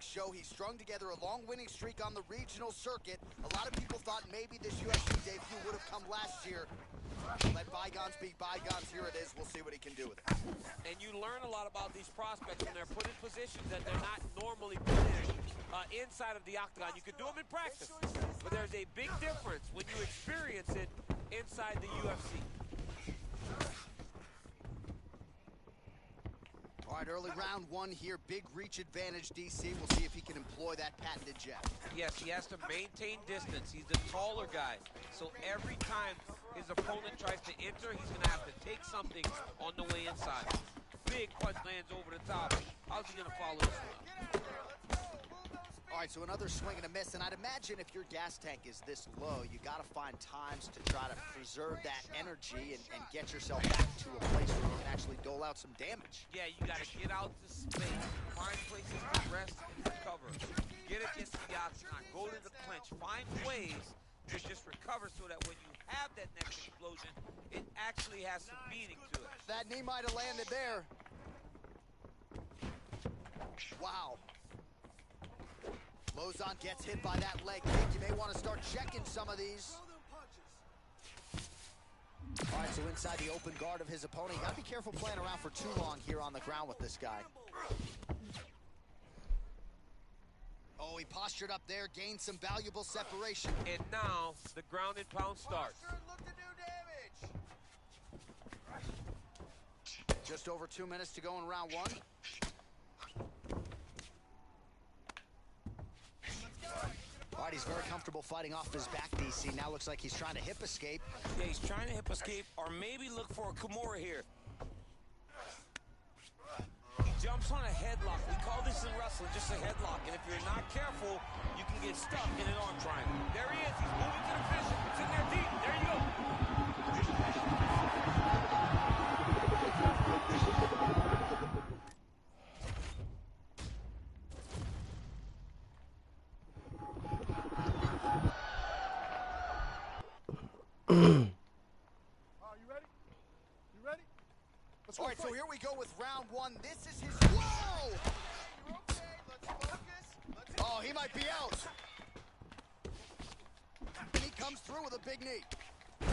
big show. He strung together a long winning streak on the regional circuit. A lot of people thought maybe this UFC debut would have come last year. Let bygones be bygones. Here it is. We'll see what he can do with it. And you learn a lot about these prospects when they're put in positions that they're not normally put in inside of the octagon. You can do them in practice, but there's a big difference when you experience it inside the UFC. All right, early round one here. Big reach advantage, DC. We'll see if he can employ that patented jab. Yes, he has to maintain distance. He's the taller guy. So every time his opponent tries to enter, he's going to have to take something on the way inside. Big punch lands over the top. How's he going to follow this one? All right, so another swing and a miss, and I'd imagine if your gas tank is this low, you got to find times to try to preserve that energy and get yourself back to a place where you can actually dole out some damage. Yeah, you got to get out to space, find places to rest and recover. Get against the octagon, go to the clinch, find ways to just recover so that when you have that next explosion, it actually has some meaning to it. That knee might have landed there. Wow. WarZone gets hit by that leg kick. You may want to start checking some of these. All right, so inside the open guard of his opponent. You got to be careful playing around for too long here on the ground with this guy. Oh, he postured up there, gained some valuable separation. And now the ground and pound starts. Just over 2 minutes to go in round one. All right, he's very comfortable fighting off his back, DC. Now looks like he's trying to hip escape. Yeah, he's trying to hip escape or maybe look for a Kimura here. He jumps on a headlock. We call this in wrestling just a headlock. And if you're not careful, you can get stuck in an arm triangle. There he is. He's moving to the finish. It's in there deep. There you go. All right, so here we go with round one. This is his... Whoa! Okay, let's focus. Oh, he might be out. And he comes through with a big knee. Take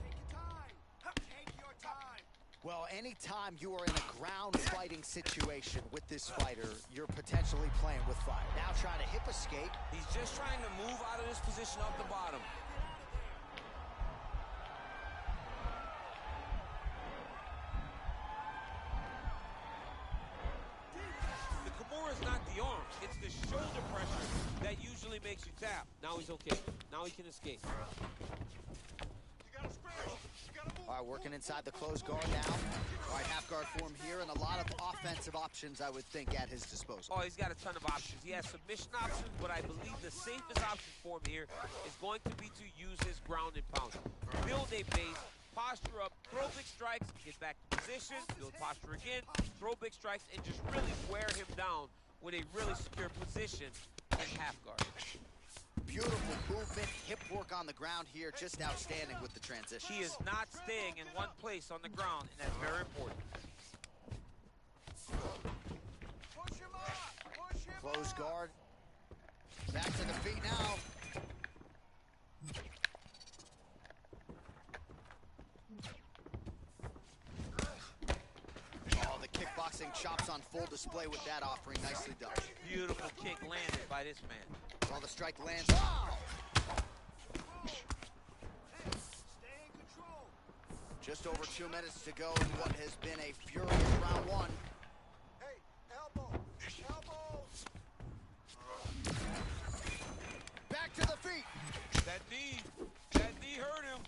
your time. Take your time. Well, anytime you are in a ground fighting situation with this fighter, you're potentially playing with fire. Now trying to hip escape. He's just trying to move out of this position off the bottom. It's not the arms, it's the shoulder pressure that usually makes you tap. Now he's okay. Now he can escape. All right, working inside the closed guard now. All right, half guard form here, and a lot of offensive options, I would think, at his disposal. Oh, he's got a ton of options. He has submission options, but I believe the safest option for him here is going to be to use his ground and pound. Build a base, posture up, throw big strikes, get back to position, build posture again, throw big strikes, and just really wear him down with a really secure position in half guard. Beautiful movement, hip work on the ground here, just outstanding with the transition. He is not staying in one place on the ground, and that's very important. Push him up. Push him close guard. Back to the feet now. Oh, the kickboxing chops on full display with that offering. Nicely done. Beautiful kick landed by this man. While the strike lands. Wow! Stay in control. Just over 2 minutes to go in what has been a furious round one. Hey, elbow! Elbow! Back to the feet! That knee hurt him.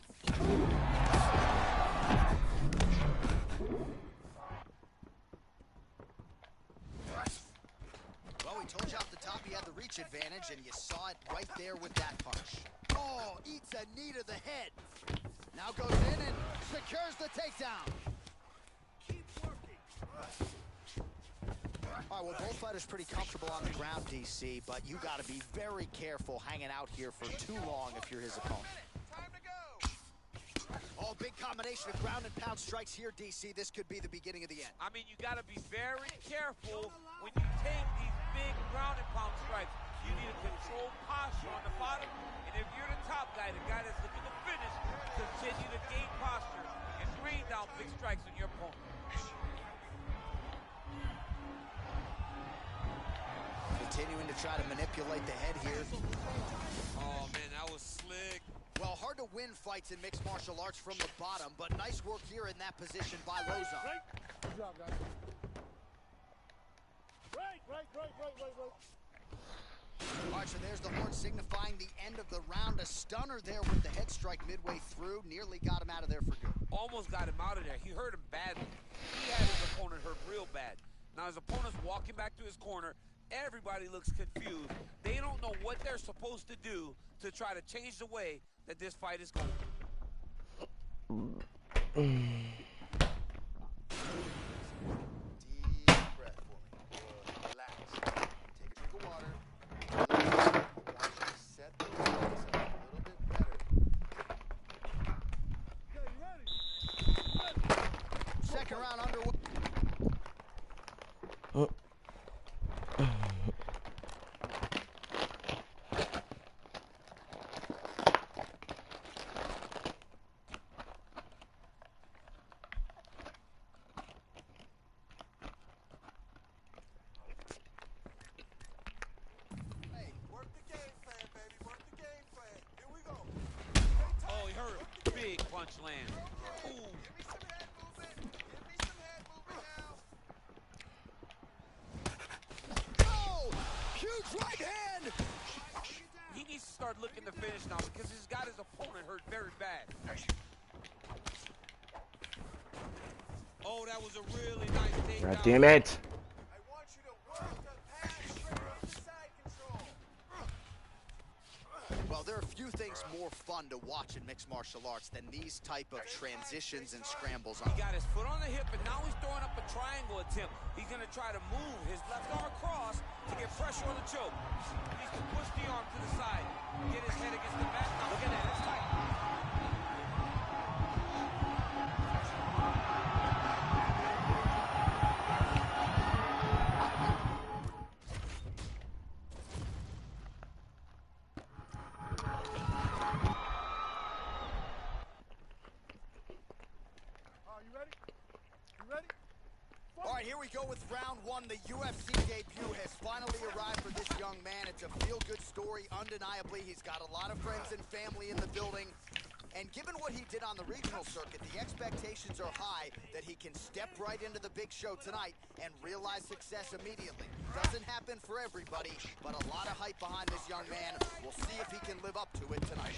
Well, we told you off the top he had the reach advantage, and you saw it right there with that punch. Oh, eats a knee to the head. Now goes in and secures the takedown. Keep working. All right, well, both fighters pretty comfortable on the ground, DC, but you got to be very careful hanging out here for too long if you're his opponent. Time to go. Oh, big combination of ground and pound strikes here, DC. This could be the beginning of the end. I mean, you got to be very careful when you take these big control posture on the bottom. And if you're the top guy, the guy that's looking to finish, continue to gain posture and rain down big strikes on your opponent. Continuing to try to manipulate the head here. Oh, man, that was slick. Well, hard to win fights in mixed martial arts from the bottom, but nice work here in that position by WarZone. Good job, guys. Right. All right, so there's the horn signifying the end of the round. A stunner there with the head strike midway through. Nearly got him out of there for good. Almost got him out of there. He hurt him badly. He had his opponent hurt real bad. Now his opponent's walking back to his corner. Everybody looks confused. They don't know what they're supposed to do to try to change the way that this fight is going. Deep breath for me. Good. Relax. Take a drink of water. Watch you set the pace up a little bit better. Okay, you ready? Second round underway. Oh, he hurt him. Big punch land. Ooh. Oh, huge right hand. He needs to start looking to finish now because he's got his opponent hurt very bad. Oh, that was a really nice takedown. God damn it. I want you to work the pass straight off the side control. Well, there are few things more fun to watch in mixed martial arts than these type of transitions and scrambles. He got his foot on the hip, and now he's throwing up a triangle attempt. He's going to try to move his left arm across to get pressure on the choke. He needs to push the arm to the side, get his head against the back. Now look at that, it's tight. All right, here we go with round one. The UFC debut has finally arrived for this young man. It's a feel-good story, undeniably. He's got a lot of friends and family in the building. And given what he did on the regional circuit, the expectations are high that he can step right into the big show tonight and realize success immediately. Doesn't happen for everybody, but a lot of hype behind this young man. We'll see if he can live up to it tonight.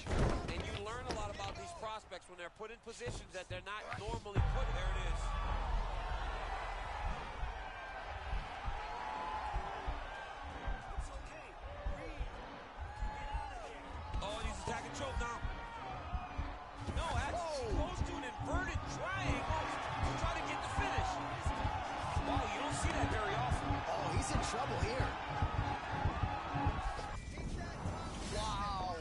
And you learn a lot about these prospects when they're put in positions that they're not normally put in. There it is. Oh, he's attacking choke now. No, actually, he goes to an inverted triangle to try to get the finish. Wow, you don't see that very often. Oh, he's in trouble here. Wow.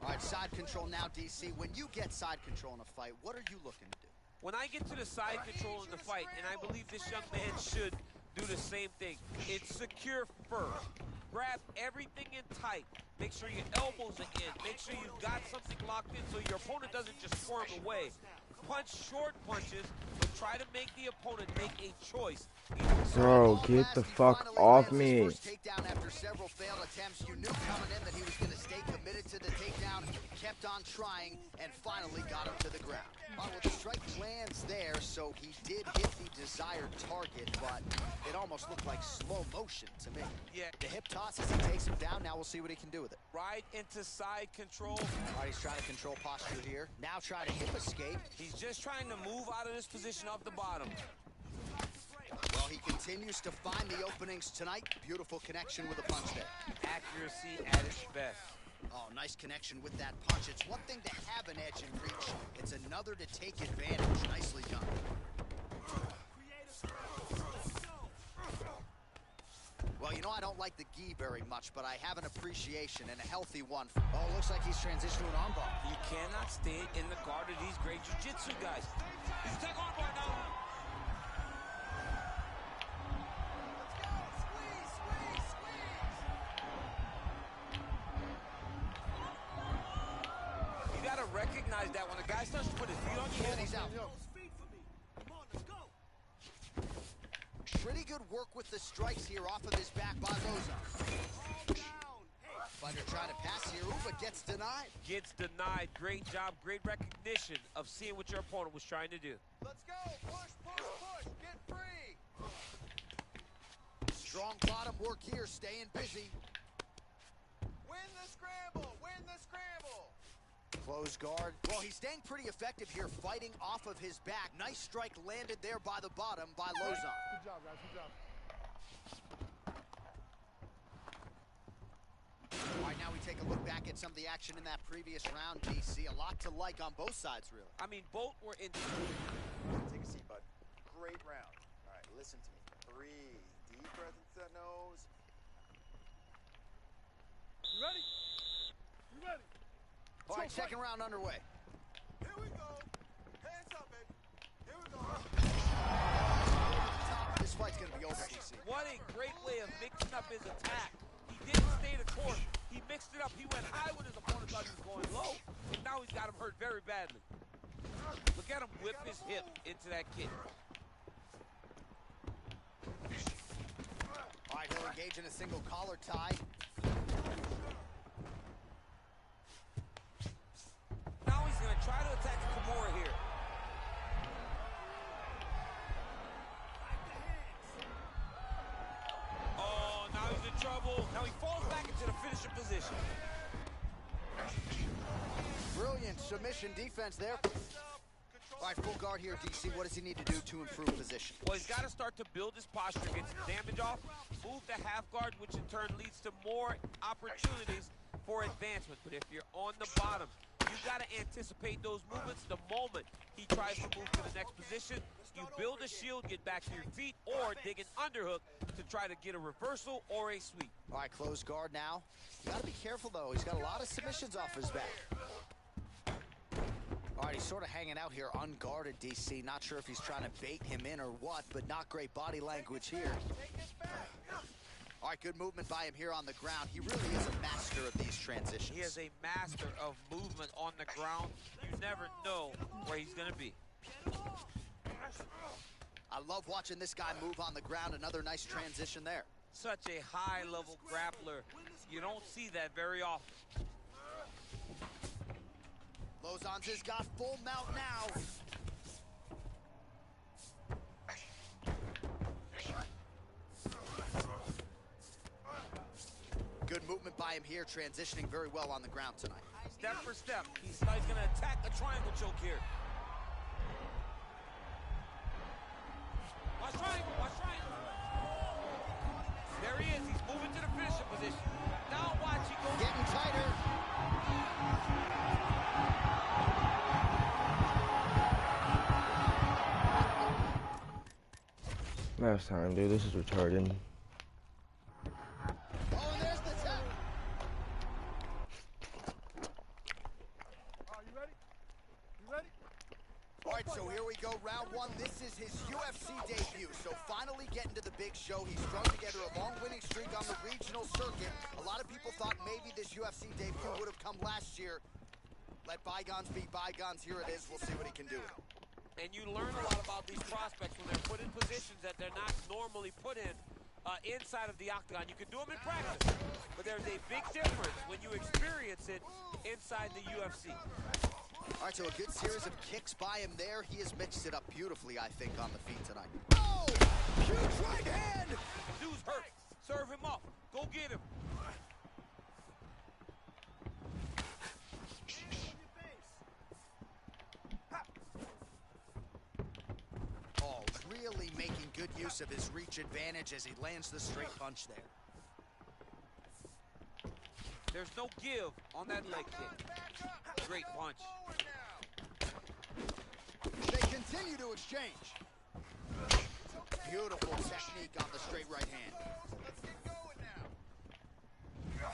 All right, side control now, DC. When you get side control in a fight, what are you looking to do? When I get to the side control in the fight, and I believe this young man should do the same thing, it's secure first. Grab everything in tight. Make sure your elbows are in. Make sure you've got something locked in so your opponent doesn't just squirm away. Punch short punches, but try to make the opponent make a choice. Bro, get the fuck off me. Takedown after several failed attempts. You knew coming in that he was going to stay committed to the takedown. Kept on trying and finally got him to the ground. Well, the strike lands there, so he did hit the desired target, but it almost looked like slow motion to me. Yeah. The hip toss as he takes him down. Now we'll see what he can do with it. Right into side control. All right, he's trying to control posture here. Now try to hip escape. He's just trying to move out of this position off the bottom. Well, he continues to find the openings tonight. Beautiful connection with a punch there. Accuracy at its best. Oh, nice connection with that punch. It's one thing to have an edge in reach. It's another to take advantage. Nicely done. Well, you know, I don't like the gi very much, but I have an appreciation and a healthy one. Oh, looks like he's transitioned to an armbar. You cannot stay in the guard of these great jiu-jitsu guys. He's taking armbar now. recognize that when a guy starts to put his feet on you, And he's out. Pretty good work with the strikes here off of his back by WarZone. Fighter trying to pass here, but gets denied. Gets denied. Great job, great recognition of seeing what your opponent was trying to do. Let's go. Push, push, push. Get free. Strong bottom work here, staying busy. Win the scramble. Win the scramble. Close guard. Well, he's staying pretty effective here, fighting off of his back. Nice strike landed there by the bottom by WarZone. Good job, guys. Good job. All right, now we take a look back at some of the action in that previous round, DC. A lot to like on both sides, really. I mean, both were in. Take a seat, bud. Great round. All right, listen to me. Breathe. Deep breath into that nose. You ready? You ready? All right, second round underway. Here we go. Hands up, baby. Here we go. This fight's gonna be over, DC. What a great way of mixing up his attack. He didn't stay the course. He mixed it up. He went high when his opponent thought he was going low, and now he's got him hurt very badly. Look at him whip his hip into that kick. All right, he'll engage in a single collar tie. Now he's going to try to attack Kimura here. Oh, now he's in trouble. Now he falls back into the finishing position. Brilliant submission defense there. All right, full guard here, DC. What does he need to do to improve position? Well, he's got to start to build his posture, get some damage off, move to half guard, which in turn leads to more opportunities for advancement. But if you're on the bottom, you got to anticipate those movements the moment he tries to move to the next position. You build a shield, get back to your feet, or dig an underhook to try to get a reversal or a sweep. All right, close guard now. You got to be careful, though. He's got a lot of submissions off his back. All right, he's sort of hanging out here unguarded, DC. Not sure if he's trying to bait him in or what, but not great body language here. All right, good movement by him here on the ground. He really is a master of these transitions. He is a master of movement on the ground. You never know where he's going to be. I love watching this guy move on the ground. Another nice transition there. Such a high-level grappler. You don't see that very often. WarZone's has got full mount now. Good movement by him here, transitioning very well on the ground tonight. Step for step, he's going to attack the triangle choke here. Watch triangle, watch triangle. There he is, he's moving to the finishing position. Now watch, he goes. Getting tighter. Last time, dude. This is retarded. Oh, and there's the tap. You ready? You ready? All right, so here we go, round one. This is his UFC debut, so finally getting to the big show. He strung together a long winning streak on the regional circuit. A lot of people thought maybe this UFC debut would have come last year. Let bygones be bygones. Here it is. We'll see what he can do. And you learn a lot about these prospects when they're put in positions that they're not normally put in inside of the octagon. You can do them in practice, but there's a big difference when you experience it inside the UFC. All right, so a good series of kicks by him there. He has mixed it up beautifully, I think, on the feet tonight. Oh! Huge right hand! Dude's hurt. Serve him up. Go get him. Oh, really making good use of his reach advantage as he lands the straight punch there. There's no give on that leg kick. Great punch. They continue to exchange. Beautiful technique on the straight right hand. Let's get going now.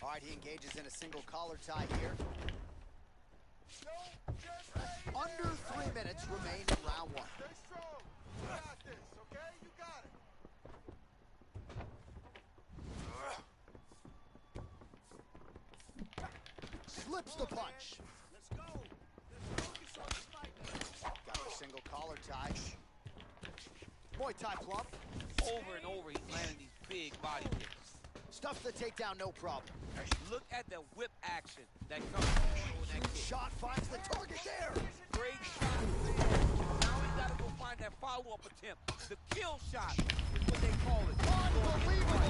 All right, he engages in a single collar tie here. Don't just lay Under 3 minutes remain in round one. Stay strong. You got this, okay? You got it. Slips the punch. Let's go. Muay Thai plump. Over and over, he's landing these big body kicks. Stuffs the takedown, no problem. Look at the whip action that comes from that kick. Shot finds the target there. Great shot. Now he's got to go find that follow-up attempt. The kill shot is what they call it. Unbelievable.